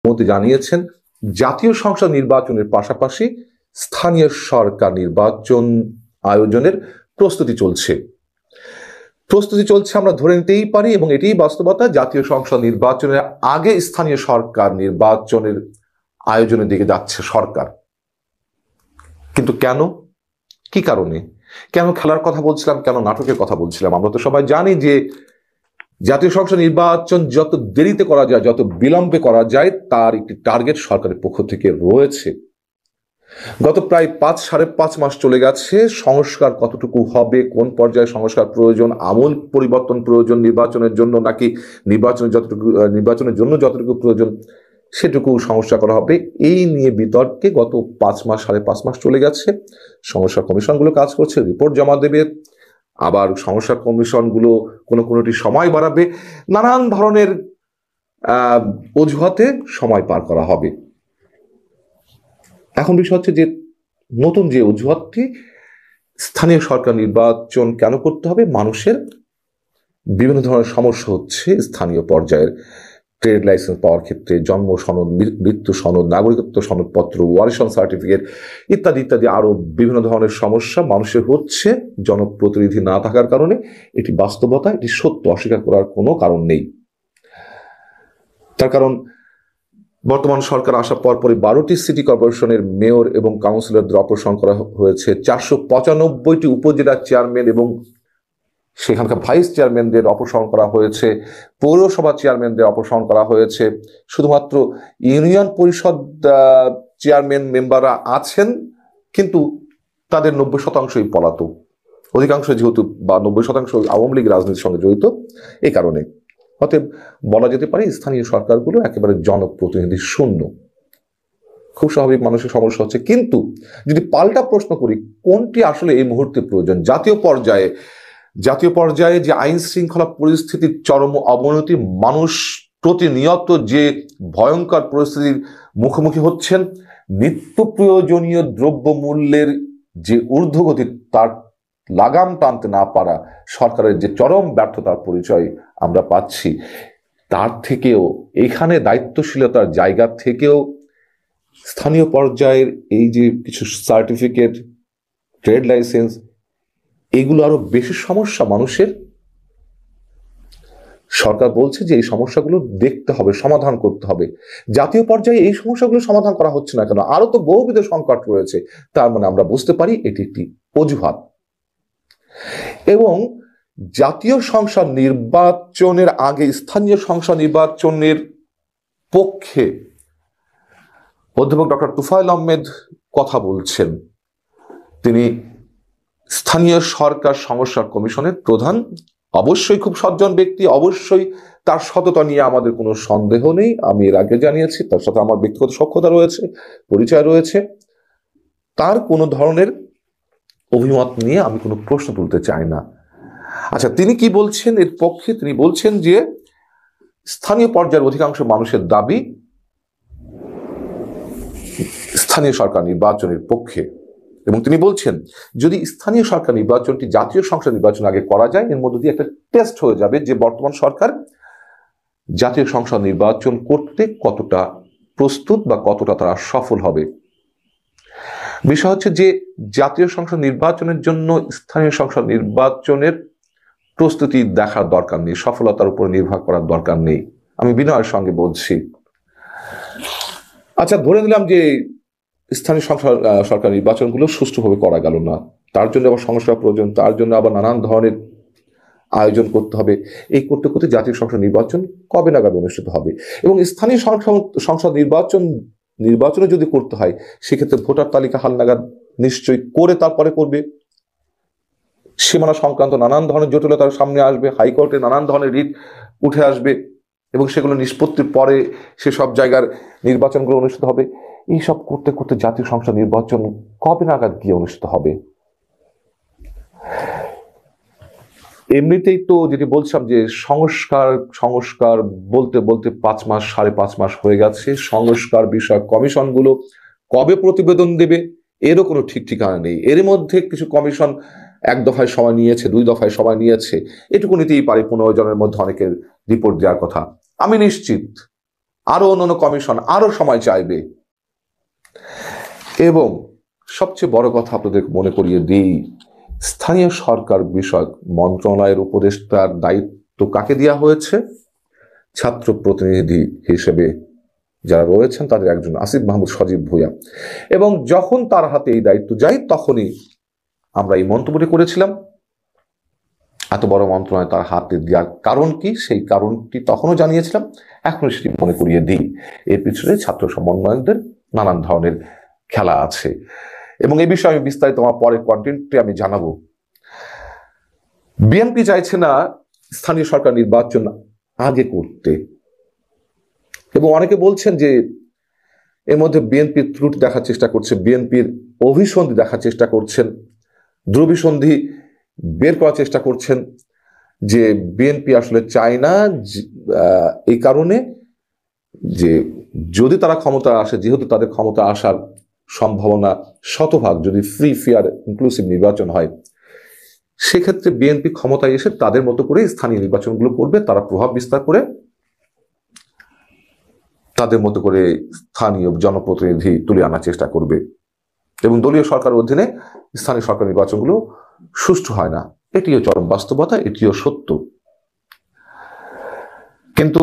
মন্ত্রী জানিয়েছেন জাতীয় সংসদ নির্বাচনের পাশাপাশি স্থানীয় সরকার নির্বাচন আয়োজনের প্রস্তুতি চলছে আমরা ধরে নিতেই পারি, এবং এটাই বাস্তবতা। জাতীয় সংসদ নির্বাচনের আগে স্থানীয় সরকার নির্বাচনের আয়োজনের দিকে যাচ্ছে সরকার। কিন্তু কেন, কি কারণে, কেন খেলার কথা বলছিলাম, কেন নাটকের কথা বলছিলাম? আমরা তো সবাই জানি যে জাতীয় সংসদ নির্বাচন যত দেরিতে করা যায়, যত বিলম্বে করা যায়, তার একটি টার্গেট সরকারের পক্ষ থেকে রয়েছে। গত প্রায় 5-5.5 মাস চলে গেছে। সংস্কার কতটুকু হবে, কোন পর্যায়ে সংস্কার প্রয়োজন, আমূল পরিবর্তন প্রয়োজন নির্বাচনের জন্য, নাকি নির্বাচনের জন্য যতটুকু প্রয়োজন সেটুকু সমস্যা করা হবে, এই নিয়ে বিতর্কে গত 5-5.5 মাস চলে গেছে। সংস্কার কমিশনগুলো কাজ করছে, রিপোর্ট জমা দেবে, আবার সংস্কার কমিশনগুলো কোনোটি সময় বাড়াবে, নানান ধরনের অজুহাতে সময় পার করা হবে। এখন বিষয় হচ্ছে যে নতুন যে অজুহাতটি, স্থানীয় সরকার নির্বাচন কেন করতে হবে? মানুষের বিভিন্ন ধরনের সমস্যা হচ্ছে স্থানীয় পর্যায়ের। ট্রেড লাইসেন্স পাওয়ার ক্ষেত্রে জন্ম সনদ, মৃত্যু সনদ, নাগরিকত্ব সনদপত্র, ওয়ারিশন সার্টিফিকেট ইত্যাদি ইত্যাদি আরো বিভিন্ন ধরনের সমস্যা মানুষের হচ্ছে জনপ্রতিনিধি না থাকার কারণে। এটি বাস্তবতা, এটি সত্য, অস্বীকার করার কোনো কারণ নেই। তার কারণ বর্তমান সরকার আসার পরপরই 12টি সিটি কর্পোরেশনের মেয়র এবং কাউন্সিলরদের অপসারণ করা হয়েছে, 495টি উপজেলা চেয়ারম্যান এবং সেখানকার ভাইস চেয়ারম্যানদের অপসারণ করা হয়েছে, পৌরসভা চেয়ারম্যানদের অপসারণ করা হয়েছে। শুধুমাত্র ইউনিয়ন পরিষদ চেয়ারম্যান মেম্বাররা আছেন, কিন্তু তাদের 90%ই পলাতক, অধিকাংশ যেহেতু বা 90% আওয়ামী লীগ রাজনীতির সঙ্গে জড়িত। এই কারণে অতএব বলা যেতে পারে স্থানীয় সরকারগুলো একেবারে জনপ্রতিনিধি শূন্য। খুব স্বাভাবিক, মানুষের সমস্যা হচ্ছে। কিন্তু যদি পাল্টা প্রশ্ন করি, কোনটি আসলে এই মুহূর্তে প্রয়োজন? জাতীয় পর্যায়ে যে আইন শৃঙ্খলা পরিস্থিতির চরম অবনতি, মানুষ প্রতিনিয়ত যে ভয়ঙ্কর পরিস্থিতির মুখোমুখি হচ্ছেন, নিত্য প্রয়োজনীয় দ্রব্যমূল্যের যে ঊর্ধ্বগতি, তার লাগাম টানতে না পারা, সরকারের যে চরম ব্যর্থতার পরিচয় আমরা পাচ্ছি, তার থেকেও, এখানে দায়িত্বশীলতার জায়গা থেকেও স্থানীয় পর্যায়ের এই যে কিছু সার্টিফিকেট, ট্রেড লাইসেন্স, এগুলো আরো বেশি সমস্যা মানুষের। সরকার বলছে যে এই সমস্যাগুলো দেখতে হবে, সমাধান করতে হবে। জাতীয় পর্যায়ে এই সমস্যাগুলো সমাধান করা হচ্ছে না কেন? আরো তো বহুবিধ সংকট রয়েছে। তার মানে আমরা বুঝতে পারি এটি একটি অজুহাত। এবং জাতীয় সংসদ নির্বাচনের আগে স্থানীয় সংসদ নির্বাচনের পক্ষে অধ্যাপক ডক্টর তুফাইল আহমেদ কথা বলছেন। তিনি স্থানীয় সরকার সংস্কার কমিশনের প্রধান, অবশ্যই খুব সজ্জন ব্যক্তি, অবশ্যই তার সততা নিয়ে আমাদের কোনো সন্দেহ নেই। আমি এর আগে জানিয়েছি তার সাথে আমার ব্যক্তিগত সখ্যতা রয়েছে, পরিচয় রয়েছে। তার কোনো ধরনের অভিমত নিয়ে আমি কোনো প্রশ্ন তুলতে চাই না। আচ্ছা, তিনি কি বলছেন এর পক্ষে? তিনি বলছেন যে স্থানীয় পর্যায়ের অধিকাংশ মানুষের দাবি স্থানীয় সরকার নির্বাচনের পক্ষে, এবং তিনি বলছেন যদি স্থানীয় সরকার নির্বাচনটি জাতীয় সংসদ নির্বাচন আগে করা যায়, এর মধ্যে দিয়ে একটা টেস্ট হয়ে যাবে যে বর্তমান সরকার জাতীয় সংসদ নির্বাচন করতে কতটা প্রস্তুত বা কতটা তারা সফল হবে। বিষয় হচ্ছে যে জাতীয় সংসদ নির্বাচনের জন্য স্থানীয় সংসদ নির্বাচনের প্রস্তুতি দেখার দরকার নেই, সফলতার উপর নির্ভর করার দরকার নেই। আমি বিনয়ের সঙ্গে বলছি। আচ্ছা, ধরে নিলাম যে স্থানীয় সরকার নির্বাচনগুলো সুষ্ঠুভাবে করা গেল না, তার জন্য আবার সংস্কার প্রয়োজন, তার জন্য আবার নানান ধরনের আয়োজন করতে হবে। এই করতে করতে জাতীয় সংসদ নির্বাচন কবে নাগাদ অনুষ্ঠিত হবে? এবং স্থানীয় সংসদ নির্বাচনে যদি করতে হয়, সেক্ষেত্রে ভোটার তালিকা হালনাগাদ নিশ্চয়ই করে তারপরে করবে। সীমানা সংক্রান্ত নানান ধরনের জটিলতার সামনে আসবে, হাইকোর্টে নানান ধরনের রিট উঠে আসবে, এবং সেগুলো নিষ্পত্তির পরে সেসব জায়গার নির্বাচনগুলো অনুষ্ঠিত হবে। এইসব করতে করতে জাতীয় সংসদ নির্বাচন কবে নাগাদ গিয়ে অনুষ্ঠিত হবে? এমনিতেই তো যেটি বলছিলাম যে সংস্কার বলতে বলতে 5 মাস 5.5 মাস হয়ে গেছে। সংস্কার বিষয়ক কমিশনগুলো কবে প্রতিবেদন দেবে এরও কোনো ঠিক ঠিকানা নেই। এর মধ্যে কিছু কমিশন 1 দফায় সময় নিয়েছে, 2 দফায় সময় নিয়েছে, এটুকু নিতেই পারে। 15 জনের মধ্যে অনেকের রিপোর্ট দেওয়ার কথা। আমি নিশ্চিত আরো অন্যান্য কমিশন আরো সময় চাইবে। এবং সবচেয়ে বড় কথা আপনাদের মনে করিয়ে দিই, স্থানীয় সরকার বিষয়ক মন্ত্রণালয়ের উপদেষ্টার দায়িত্ব কাকে দেওয়া হয়েছে? ছাত্র প্রতিনিধি হিসেবে যারা রয়েছেন তাদের একজন আসিফ মাহমুদ সজীব ভূঁইয়া। এবং যখন তার হাতে এই দায়িত্ব যায় তখনই আমরা এই মন্তব্যটি করেছিলাম, এত বড় মন্ত্রণালয় তার হাতে দেওয়ার কারণ কি, সেই কারণটি তখনও জানিয়েছিলাম, এখনো সেটি মনে করিয়ে দিই। এর পিছনে ছাত্র সমন্বয়কদের নানান ধরনের খেলা আছে এবং এই বিষয়ে আমি বিস্তারিত আমার পরের কন্টেন্টে আমি জানাবো। বিএনপি চাইছে না স্থানীয় সরকার নির্বাচন আগে করতে, এবং অনেকে বলছেন যে এর মধ্যে বিএনপির ত্রুটি দেখার চেষ্টা করছে, বিএনপির অভিসন্ধি দেখার চেষ্টা করছেন, ধ্রুবিসন্ধি বের করার চেষ্টা করছেন, যে বিএনপি আসলে চায় না এই কারণে যে যদি তারা ক্ষমতা আসে, যেহেতু তাদের ক্ষমতা আসার সম্ভাবনা শতভাগ যদি ফ্রি ফেয়ার ইনক্লুসিভ নির্বাচন হয়, সেক্ষেত্রে বিএনপি ক্ষমতায় এসে তাদের মতো করে স্থানীয় নির্বাচনগুলো করবে, তারা প্রভাব বিস্তার করে তাদের মতো করে স্থানীয় জনপ্রতিনিধি তুলে আনার চেষ্টা করবে এবং দলীয় সরকারের অধীনে স্থানীয় সরকার নির্বাচনগুলো সুষ্ঠু হয় না। এটিও চরম বাস্তবতা, এটিও সত্য। কিন্তু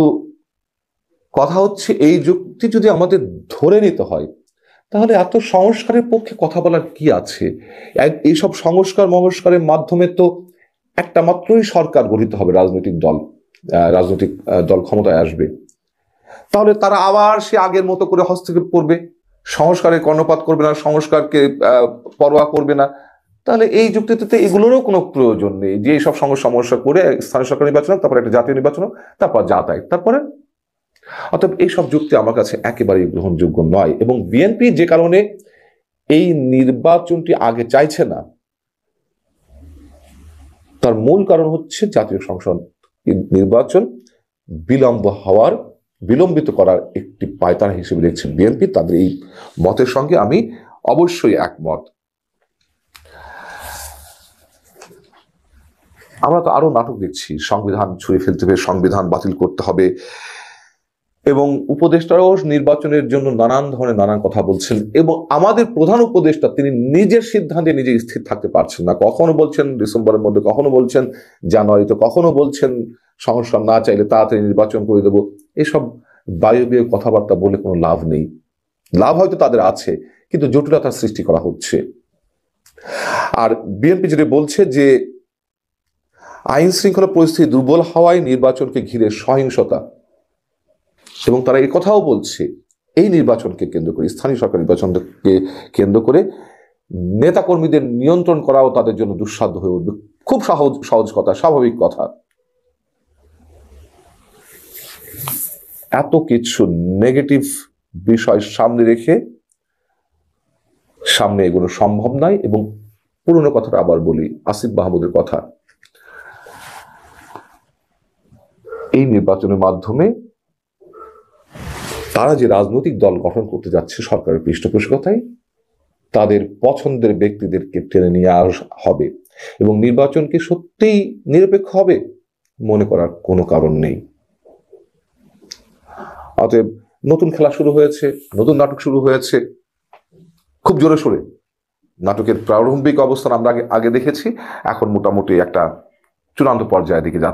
কথা হচ্ছে, এই যুক্তি যদি আমাদের ধরে নিতে হয় তাহলে এত সংস্কারের পক্ষে কথা বলার কি আছে? এইসব সংস্কারের মাধ্যমে তো একটা মাত্রই সরকার গঠিত হবে, রাজনৈতিক দল ক্ষমতায় আসবে, তাহলে তারা আবার সে আগের মতো করে হস্তক্ষেপ করবে, সংস্কারের কর্ণপাত করবে না, সংস্কারকে পরোয়া করবে না। তাহলে এই যুক্তিতে এগুলোরও কোনো প্রয়োজন নেই যে এইসব সমস্যা করে স্থানীয় সরকার নির্বাচন হোক, তারপর একটা জাতীয় নির্বাচন হোক, তারপর যাতায়াত, তারপরে। অতএব এইসব যুক্তি আমার কাছে একেবারেই গ্রহণযোগ্য নয়। এবং বিএনপি যে কারণে এই নির্বাচনটি আগে চাইছে না, তার মূল কারণ হচ্ছে জাতীয় সংসদ নির্বাচন বিলম্বিত করার একটি পায়তারা হিসেবে দেখছেন বিএনপি। তাদের এই মতের সঙ্গে আমি অবশ্যই একমত। আমরা তো আরো নাটক দেখছি, সংবিধান ছুঁড়ে ফেলতে হবে, সংবিধান বাতিল করতে হবে, এবং উপদেষ্টারাও নির্বাচনের জন্য নানান কথা বলছেন। এবং আমাদের প্রধান উপদেষ্টা তিনি নিজের সিদ্ধান্তে নিজে স্থির থাকতে পারছেন না। কখনো বলছেন ডিসেম্বরের মধ্যে, কখনো বলছেন জানুয়ারিতে, কখনো বলছেন সংস্কার না চাইলে তাড়াতাড়ি নির্বাচন করে দেব। এসব বায়বীয় কথাবার্তা বলে কোনো লাভ নেই। লাভ হয়তো তাদের আছে, কিন্তু জটিলতার সৃষ্টি করা হচ্ছে। আর বিএনপি যেটা বলছে যে আইন শৃঙ্খলা পরিস্থিতি দুর্বল হওয়ায় নির্বাচনকে ঘিরে সহিংসতা, এবং তারা এই কথাও বলছে এই নির্বাচনকে কেন্দ্র করে, স্থানীয় সরকার নির্বাচনকে কেন্দ্র করে নেতাকর্মীদের নিয়ন্ত্রণ করাও তাদের জন্য দুঃসাধ্য হয়ে উঠবে। খুব সহজ কথা, স্বাভাবিক কথা। এত কিছু নেগেটিভ বিষয় সামনে রেখে সামনে এগুলো সম্ভব নয়। এবং পুরনো কথাটা আবার বলি, আসিফ মাহমুদের কথা, এই নির্বাচনের মাধ্যমে তারা যে রাজনৈতিক দল গঠন করতে যাচ্ছে সরকারের পৃষ্ঠপোষকতায়, তাদের পছন্দের ব্যক্তিদেরকে টেনে নিয়ে হবে এবং নির্বাচনকে সত্যিই নিরপেক্ষ হবে মনে করার কোনো কারণ নেই। অতএব নতুন খেলা শুরু হয়েছে, নতুন নাটক শুরু হয়েছে, খুব জোরে সোরে। নাটকের প্রারম্ভিক অবস্থান আমরা আগে দেখেছি, এখন মোটামুটি একটা চূড়ান্ত পর্যায়ের দিকে যাচ্ছে।